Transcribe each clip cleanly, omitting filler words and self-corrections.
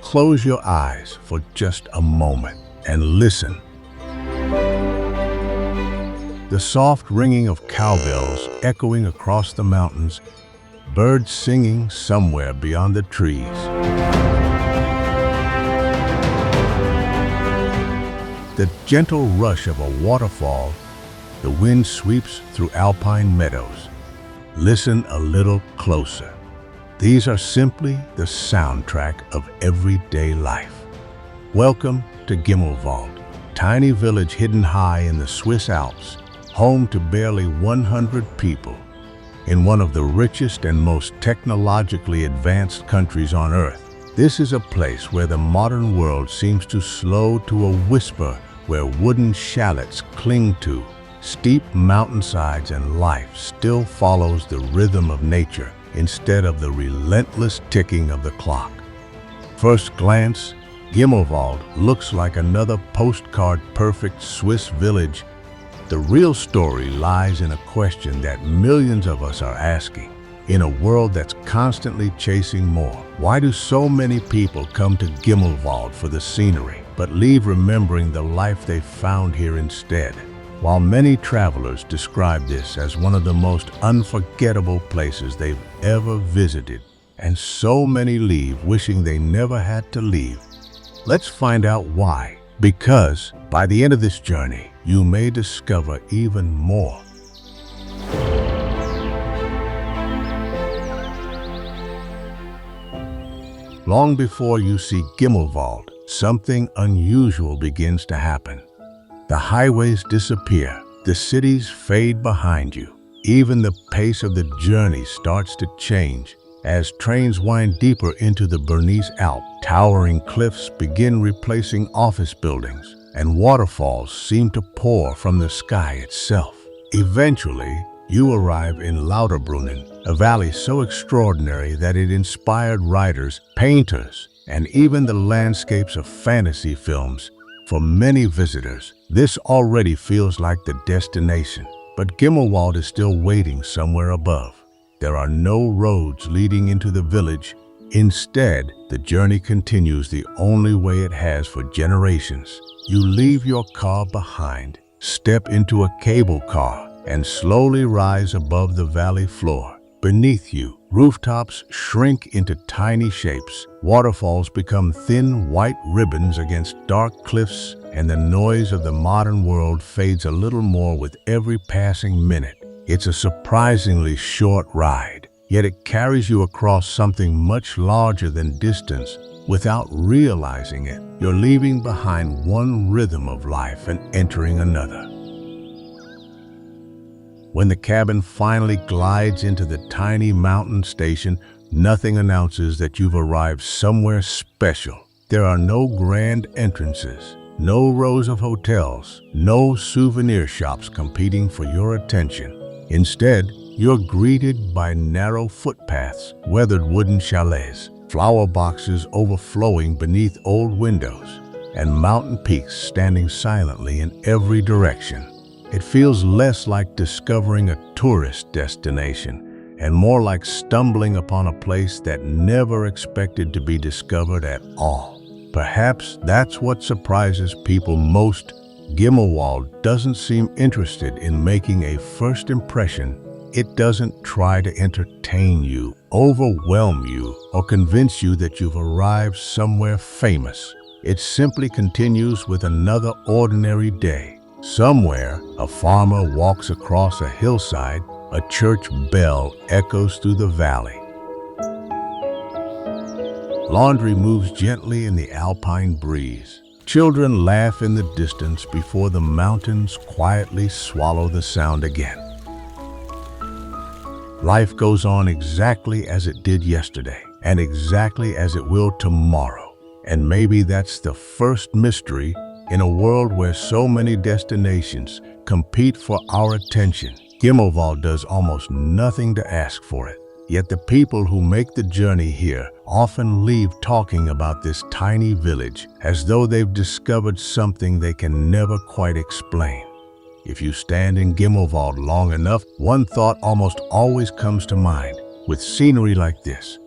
close your eyes for just a moment and listen. The soft ringing of cowbells echoing across the mountains, birds singing somewhere beyond the trees. The gentle rush of a waterfall, the wind sweeps through Alpine meadows. Listen a little closer. These are simply the soundtrack of everyday life. Welcome to Gimmelwald, tiny village hidden high in the Swiss Alps, home to barely 100 people. In one of the richest and most technologically advanced countries on Earth, this is a place where the modern world seems to slow to a whisper, where wooden chalets cling to steep mountainsides and life still follows the rhythm of nature instead of the relentless ticking of the clock. First glance, Gimmelwald looks like another postcard-perfect Swiss village. The real story lies in a question that millions of us are asking. In a world that's constantly chasing more, why do so many people come to Gimmelwald for the scenery, but leave remembering the life they found here instead? While many travelers describe this as one of the most unforgettable places they've ever visited, and so many leave wishing they never had to leave, let's find out why. Because by the end of this journey, you may discover even more. Long before you see Gimmelwald, something unusual begins to happen. The highways disappear, the cities fade behind you. Even the pace of the journey starts to change. As trains wind deeper into the Bernese Alps, towering cliffs begin replacing office buildings, and waterfalls seem to pour from the sky itself. Eventually, you arrive in Lauterbrunnen, a valley so extraordinary that it inspired writers, painters, and even the landscapes of fantasy films. For many visitors, this already feels like the destination, but Gimmelwald is still waiting somewhere above. There are no roads leading into the village. Instead, the journey continues the only way it has for generations. You leave your car behind, step into a cable car, and slowly rise above the valley floor. Beneath you, rooftops shrink into tiny shapes, waterfalls become thin white ribbons against dark cliffs, and the noise of the modern world fades a little more with every passing minute. It's a surprisingly short ride, yet it carries you across something much larger than distance. Without realizing it, you're leaving behind one rhythm of life and entering another. When the cabin finally glides into the tiny mountain station, nothing announces that you've arrived somewhere special. There are no grand entrances, no rows of hotels, no souvenir shops competing for your attention. Instead, you're greeted by narrow footpaths, weathered wooden chalets, flower boxes overflowing beneath old windows, and mountain peaks standing silently in every direction. It feels less like discovering a tourist destination and more like stumbling upon a place that never expected to be discovered at all. Perhaps that's what surprises people most. Gimmelwald doesn't seem interested in making a first impression. It doesn't try to entertain you, overwhelm you, or convince you that you've arrived somewhere famous. It simply continues with another ordinary day. Somewhere, a farmer walks across a hillside, a church bell echoes through the valley. Laundry moves gently in the Alpine breeze. Children laugh in the distance before the mountains quietly swallow the sound again. Life goes on exactly as it did yesterday, and exactly as it will tomorrow. And maybe that's the first mystery. In a world where so many destinations compete for our attention, Gimmelwald does almost nothing to ask for it. Yet the people who make the journey here often leave talking about this tiny village as though they've discovered something they can never quite explain. If you stand in Gimmelwald long enough, one thought almost always comes to mind. With scenery like this,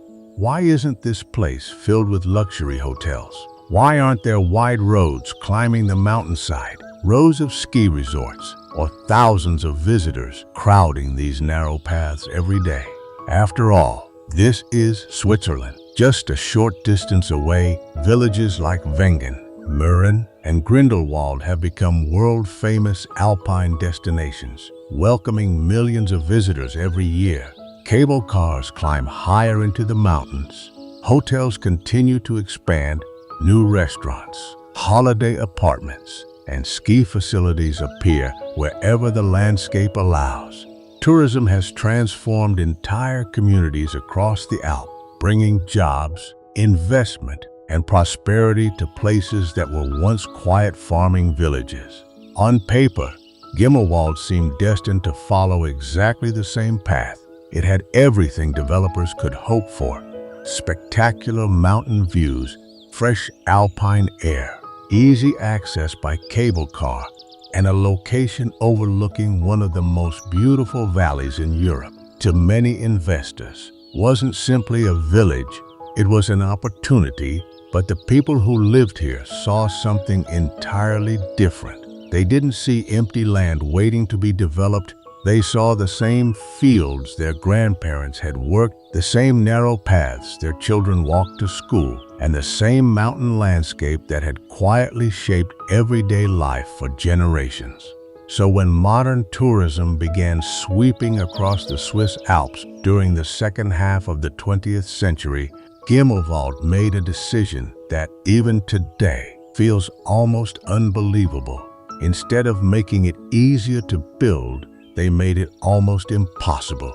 Why isn't this place filled with luxury hotels? Why aren't there wide roads climbing the mountainside, rows of ski resorts, or thousands of visitors crowding these narrow paths every day? After all, this is Switzerland. Just a short distance away, villages like Wengen, Mürren, and Grindelwald have become world-famous Alpine destinations, welcoming millions of visitors every year. Cable cars climb higher into the mountains. Hotels continue to expand. New restaurants, holiday apartments, and ski facilities appear wherever the landscape allows. Tourism has transformed entire communities across the Alps, bringing jobs, investment, and prosperity to places that were once quiet farming villages. On paper, Gimmelwald seemed destined to follow exactly the same path. It had everything developers could hope for: spectacular mountain views, fresh alpine air, easy access by cable car, and a location overlooking one of the most beautiful valleys in Europe. To many investors, wasn't simply a village, it was an opportunity, but the people who lived here saw something entirely different. They didn't see empty land waiting to be developed. They saw the same fields their grandparents had worked, the same narrow paths their children walked to school, and the same mountain landscape that had quietly shaped everyday life for generations. So when modern tourism began sweeping across the Swiss Alps during the second half of the 20th century, Gimmelwald made a decision that, even today, feels almost unbelievable. Instead of making it easier to build, they made it almost impossible.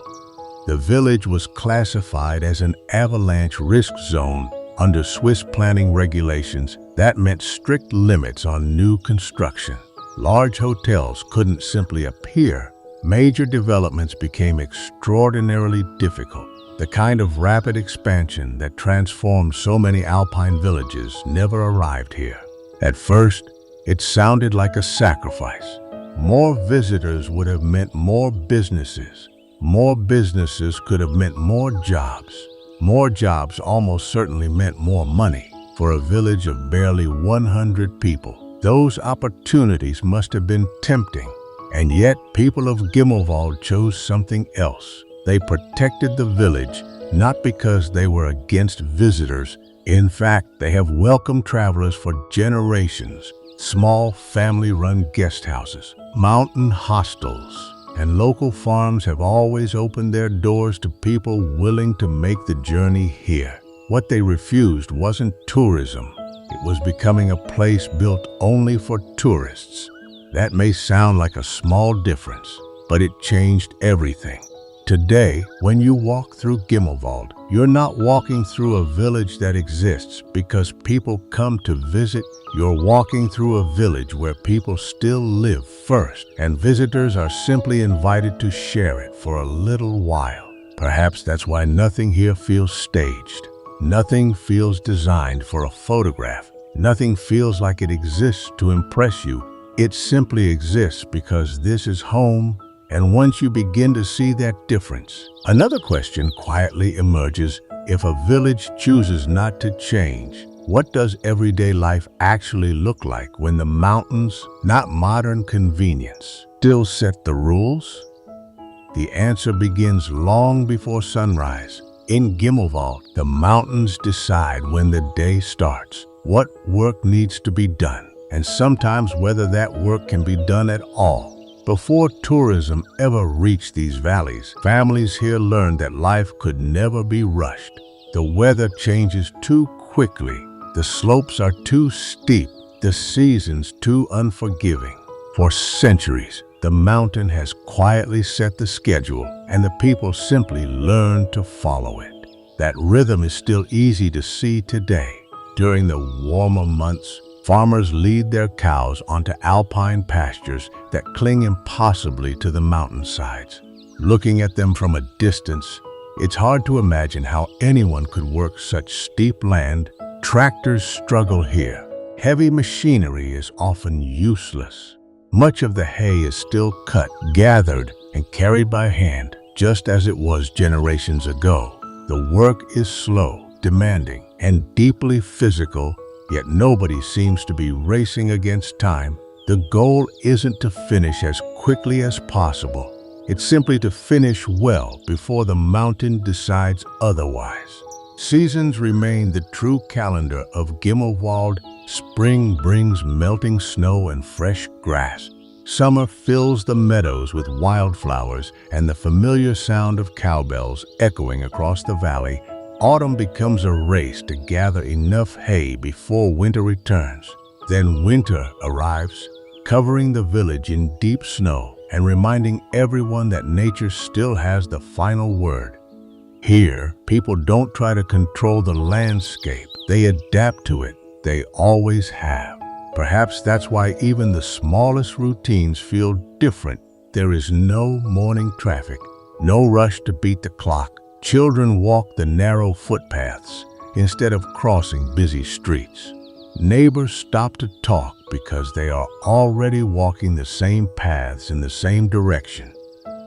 The village was classified as an avalanche risk zone under Swiss planning regulations. That meant strict limits on new construction. Large hotels couldn't simply appear. Major developments became extraordinarily difficult. The kind of rapid expansion that transformed so many Alpine villages never arrived here. At first, it sounded like a sacrifice. More visitors would have meant more businesses. More businesses could have meant more jobs. More jobs almost certainly meant more money. For a village of barely 100 people, those opportunities must have been tempting. And yet, people of Gimmelwald chose something else. They protected the village, not because they were against visitors. In fact, they have welcomed travelers for generations. Small family-run guest houses, mountain hostels, and local farms have always opened their doors to people willing to make the journey here. What they refused wasn't tourism. It was becoming a place built only for tourists. That may sound like a small difference, but it changed everything. Today, when you walk through Gimmelwald, you're not walking through a village that exists because people come to visit. You're walking through a village where people still live first, and visitors are simply invited to share it for a little while. Perhaps that's why nothing here feels staged. Nothing feels designed for a photograph. Nothing feels like it exists to impress you. It simply exists because this is home. And once you begin to see that difference, another question quietly emerges. If a village chooses not to change, what does everyday life actually look like when the mountains, not modern convenience, still set the rules? The answer begins long before sunrise. In Gimmelwald, the mountains decide when the day starts, what work needs to be done, and sometimes whether that work can be done at all. Before tourism ever reached these valleys, families here learned that life could never be rushed. The weather changes too quickly. The slopes are too steep. The seasons too unforgiving. For centuries, the mountain has quietly set the schedule, and the people simply learn to follow it. That rhythm is still easy to see today. During the warmer months, farmers lead their cows onto alpine pastures that cling impossibly to the mountainsides. Looking at them from a distance, it's hard to imagine how anyone could work such steep land. Tractors struggle here. Heavy machinery is often useless. Much of the hay is still cut, gathered, and carried by hand, just as it was generations ago. The work is slow, demanding, and deeply physical, yet nobody seems to be racing against time. The goal isn't to finish as quickly as possible. It's simply to finish well before the mountain decides otherwise. Seasons remain the true calendar of Gimmelwald. Spring brings melting snow and fresh grass. Summer fills the meadows with wildflowers and the familiar sound of cowbells echoing across the valley. Autumn becomes a race to gather enough hay before winter returns. Then winter arrives, covering the village in deep snow and reminding everyone that nature still has the final word. Here, people don't try to control the landscape. They adapt to it. They always have. Perhaps that's why even the smallest routines feel different. There is no morning traffic, no rush to beat the clock. Children walk the narrow footpaths instead of crossing busy streets. Neighbors stop to talk because they are already walking the same paths in the same direction.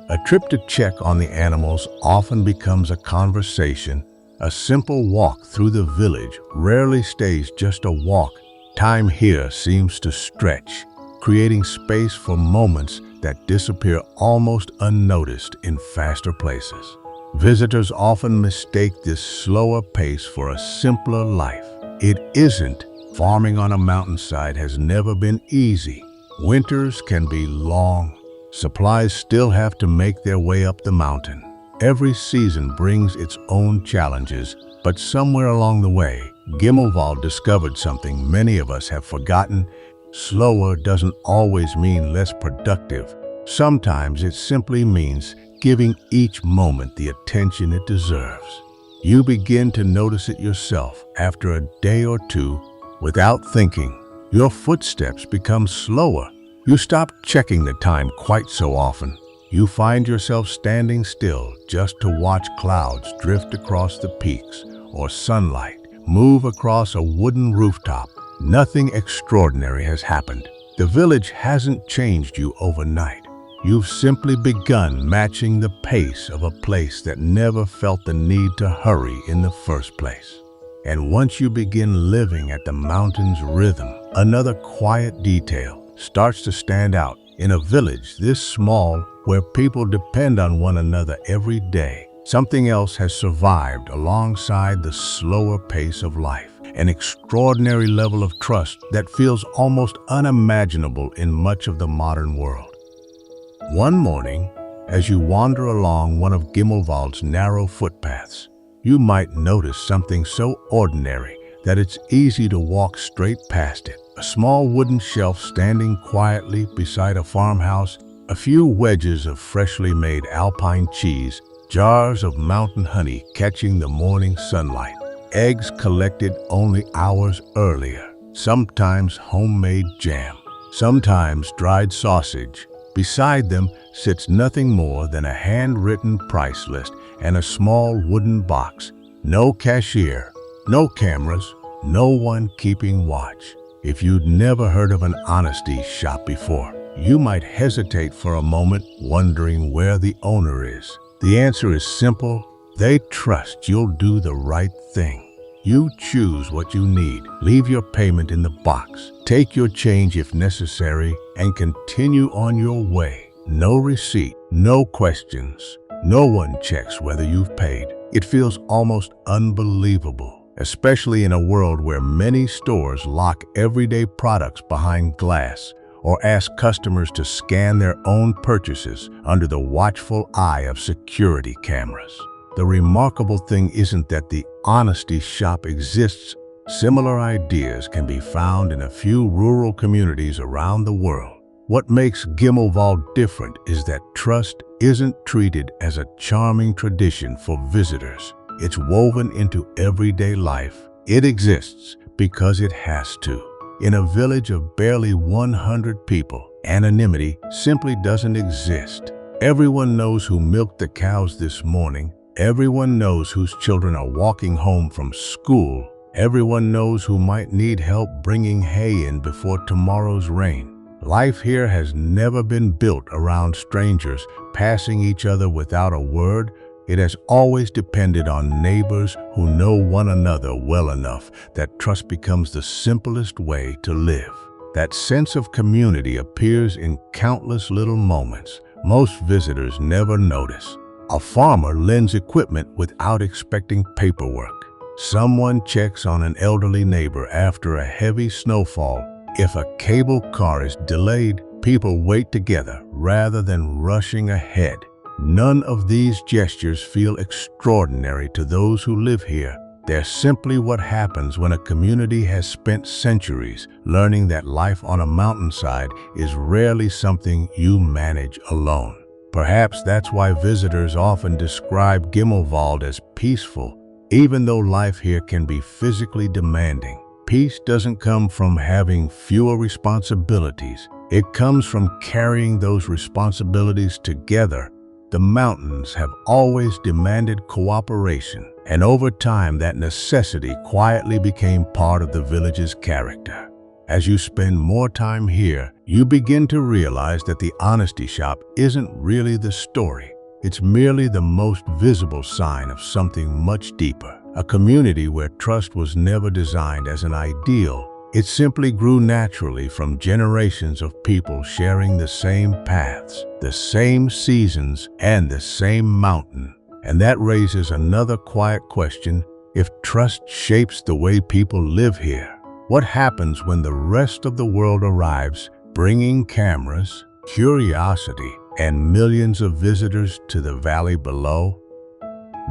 A trip to check on the animals often becomes a conversation. A simple walk through the village rarely stays just a walk. Time here seems to stretch, creating space for moments that disappear almost unnoticed in faster places. Visitors often mistake this slower pace for a simpler life. It isn't. Farming on a mountainside has never been easy. Winters can be long. Supplies still have to make their way up the mountain. Every season brings its own challenges, but somewhere along the way, Gimmelwald discovered something many of us have forgotten. Slower doesn't always mean less productive. Sometimes it simply means giving each moment the attention it deserves. You begin to notice it yourself after a day or two. Without thinking, your footsteps become slower. You stop checking the time quite so often. You find yourself standing still just to watch clouds drift across the peaks or sunlight move across a wooden rooftop. Nothing extraordinary has happened. The village hasn't changed you overnight. You've simply begun matching the pace of a place that never felt the need to hurry in the first place. And once you begin living at the mountain's rhythm, another quiet detail starts to stand out. In a village this small, where people depend on one another every day, something else has survived alongside the slower pace of life, an extraordinary level of trust that feels almost unimaginable in much of the modern world. One morning, as you wander along one of Gimmelwald's narrow footpaths, you might notice something so ordinary that it's easy to walk straight past it. A small wooden shelf standing quietly beside a farmhouse, a few wedges of freshly made Alpine cheese, jars of mountain honey catching the morning sunlight, eggs collected only hours earlier, sometimes homemade jam, sometimes dried sausage. Beside them sits nothing more than a handwritten price list and a small wooden box. No cashier, no cameras, no one keeping watch. If you'd never heard of an honesty shop before, you might hesitate for a moment, wondering where the owner is. The answer is simple. They trust you'll do the right thing. You choose what you need, leave your payment in the box, take your change if necessary, and continue on your way. No receipt, no questions. No one checks whether you've paid. It feels almost unbelievable, especially in a world where many stores lock everyday products behind glass or ask customers to scan their own purchases under the watchful eye of security cameras. The remarkable thing isn't that the honesty shop exists. Similar ideas can be found in a few rural communities around the world. What makes Gimmelwald different is that trust isn't treated as a charming tradition for visitors. It's woven into everyday life. It exists because it has to. In a village of barely 100 people, anonymity simply doesn't exist. Everyone knows who milked the cows this morning. Everyone knows whose children are walking home from school. Everyone knows who might need help bringing hay in before tomorrow's rain. Life here has never been built around strangers passing each other without a word. It has always depended on neighbors who know one another well enough that trust becomes the simplest way to live. That sense of community appears in countless little moments most visitors never notice. A farmer lends equipment without expecting paperwork. Someone checks on an elderly neighbor after a heavy snowfall. If a cable car is delayed, people wait together rather than rushing ahead. None of these gestures feel extraordinary to those who live here. They're simply what happens when a community has spent centuries learning that life on a mountainside is rarely something you manage alone. Perhaps that's why visitors often describe Gimmelwald as peaceful, even though life here can be physically demanding. Peace doesn't come from having fewer responsibilities. It comes from carrying those responsibilities together. The mountains have always demanded cooperation, and over time that necessity quietly became part of the village's character. As you spend more time here, you begin to realize that the honesty shop isn't really the story. It's merely the most visible sign of something much deeper. A community where trust was never designed as an ideal. It simply grew naturally from generations of people sharing the same paths, the same seasons, and the same mountain. And that raises another quiet question. If trust shapes the way people live here, what happens when the rest of the world arrives, bringing cameras, curiosity, and millions of visitors to the valley below?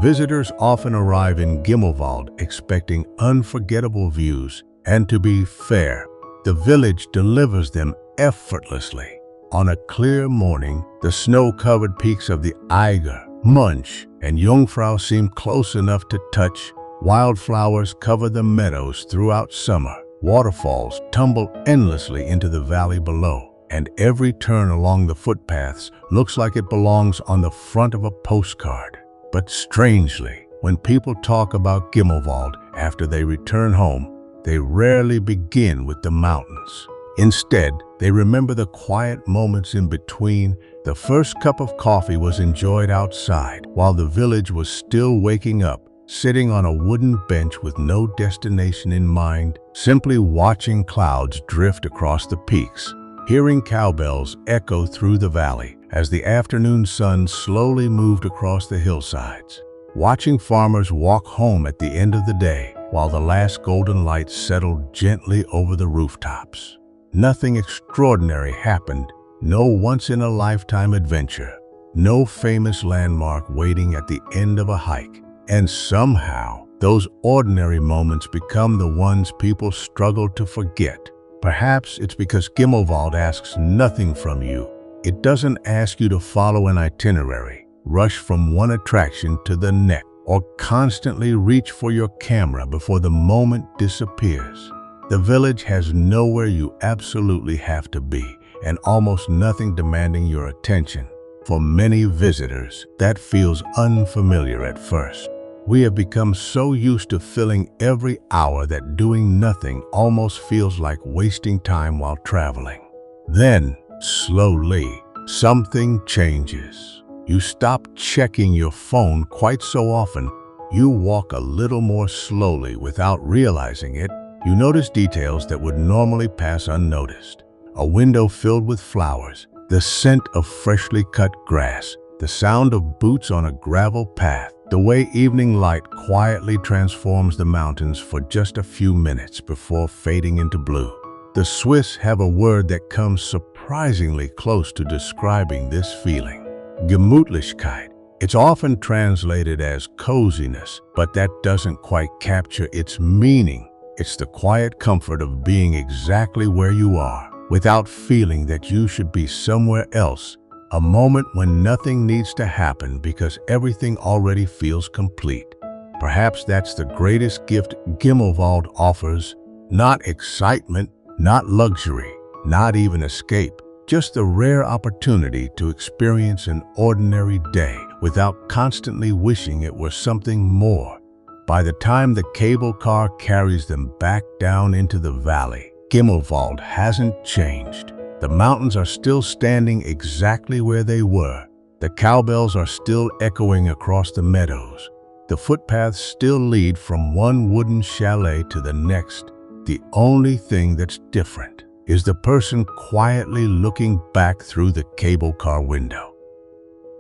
Visitors often arrive in Gimmelwald expecting unforgettable views. And to be fair, the village delivers them effortlessly. On a clear morning, the snow-covered peaks of the Eiger, Munch, and Jungfrau seem close enough to touch. Wildflowers cover the meadows throughout summer. Waterfalls tumble endlessly into the valley below, and every turn along the footpaths looks like it belongs on the front of a postcard. But strangely, when people talk about Gimmelwald after they return home, they rarely begin with the mountains. Instead, they remember the quiet moments in between. The first cup of coffee was enjoyed outside, while the village was still waking up, sitting on a wooden bench with no destination in mind, simply watching clouds drift across the peaks, hearing cowbells echo through the valley as the afternoon sun slowly moved across the hillsides, watching farmers walk home at the end of the day, while the last golden light settled gently over the rooftops. Nothing extraordinary happened, no once-in-a-lifetime adventure, no famous landmark waiting at the end of a hike. And somehow, those ordinary moments become the ones people struggle to forget. Perhaps it's because Gimmelwald asks nothing from you. It doesn't ask you to follow an itinerary, rush from one attraction to the next, or constantly reach for your camera before the moment disappears. The village has nowhere you absolutely have to be, and almost nothing demanding your attention. For many visitors, that feels unfamiliar at first. We have become so used to filling every hour that doing nothing almost feels like wasting time while traveling. Then, slowly, something changes. You stop checking your phone quite so often. You walk a little more slowly without realizing it. You notice details that would normally pass unnoticed. A window filled with flowers, the scent of freshly cut grass, the sound of boots on a gravel path, the way evening light quietly transforms the mountains for just a few minutes before fading into blue. The Swiss have a word that comes surprisingly close to describing this feeling. Gemütlichkeit. It's often translated as coziness, but that doesn't quite capture its meaning. It's the quiet comfort of being exactly where you are, without feeling that you should be somewhere else. A moment when nothing needs to happen because everything already feels complete. Perhaps that's the greatest gift Gimmelwald offers. Not excitement, not luxury, not even escape. Just the rare opportunity to experience an ordinary day without constantly wishing it were something more. By the time the cable car carries them back down into the valley, Gimmelwald hasn't changed. The mountains are still standing exactly where they were, The cowbells are still echoing across the meadows. The footpaths still lead from one wooden chalet to the next. The only thing that's different is the person quietly looking back through the cable car window.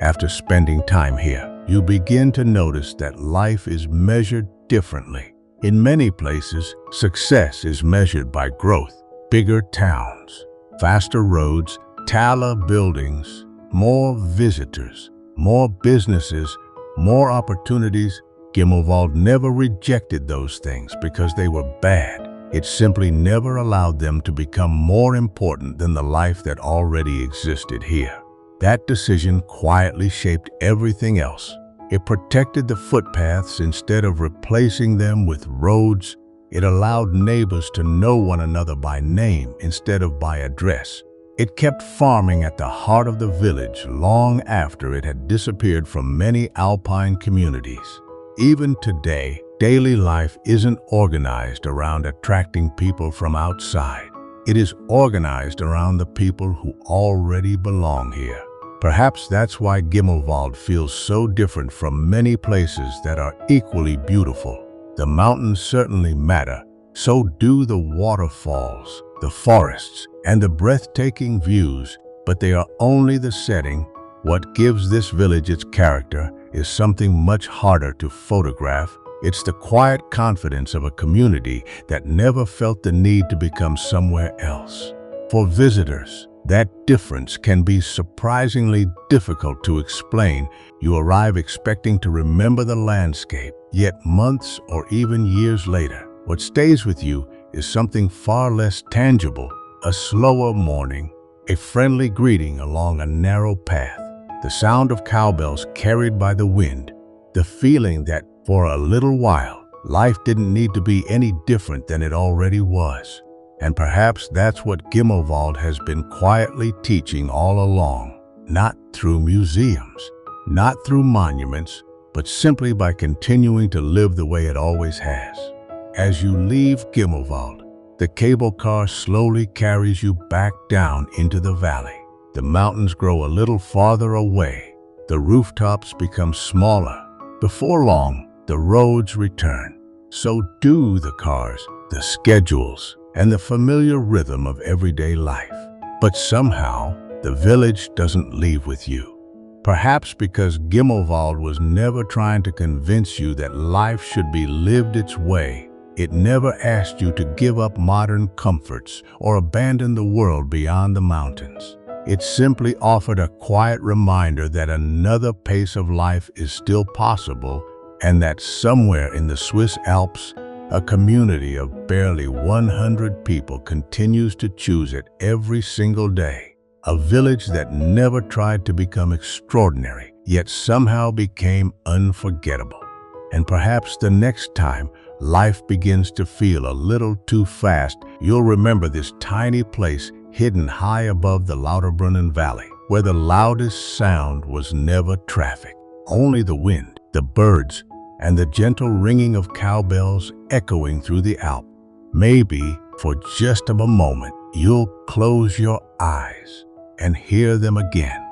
After spending time here, you begin to notice that life is measured differently. In many places, success is measured by growth, bigger towns, faster roads, taller buildings, more visitors, more businesses, more opportunities. Gimmelwald never rejected those things because they were bad. It simply never allowed them to become more important than the life that already existed here. That decision quietly shaped everything else. It protected the footpaths instead of replacing them with roads. It allowed neighbors to know one another by name instead of by address. It kept farming at the heart of the village long after it had disappeared from many Alpine communities. Even today, daily life isn't organized around attracting people from outside. It is organized around the people who already belong here. Perhaps that's why Gimmelwald feels so different from many places that are equally beautiful. The mountains certainly matter, so do the waterfalls, the forests, and the breathtaking views, but they are only the setting. What gives this village its character is something much harder to photograph. It's the quiet confidence of a community that never felt the need to become somewhere else. For visitors, that difference can be surprisingly difficult to explain. You arrive expecting to remember the landscape, yet months or even years later, what stays with you is something far less tangible. A slower morning, a friendly greeting along a narrow path, the sound of cowbells carried by the wind, the feeling that for a little while, life didn't need to be any different than it already was. And perhaps that's what Gimmelwald has been quietly teaching all along, not through museums, not through monuments, but simply by continuing to live the way it always has. As you leave Gimmelwald, the cable car slowly carries you back down into the valley. The mountains grow a little farther away. The rooftops become smaller. Before long, the roads return. So do the cars, the schedules, and the familiar rhythm of everyday life. But somehow, the village doesn't leave with you. Perhaps because Gimmelwald was never trying to convince you that life should be lived its way. It never asked you to give up modern comforts or abandon the world beyond the mountains. It simply offered a quiet reminder that another pace of life is still possible, and that somewhere in the Swiss Alps, a community of barely 100 people continues to choose it every single day. A village that never tried to become extraordinary, yet somehow became unforgettable. And perhaps the next time life begins to feel a little too fast, you'll remember this tiny place hidden high above the Lauterbrunnen Valley, where the loudest sound was never traffic, only the wind, the birds, and the gentle ringing of cowbells echoing through the Alps. Maybe, for just a moment, you'll close your eyes and hear them again.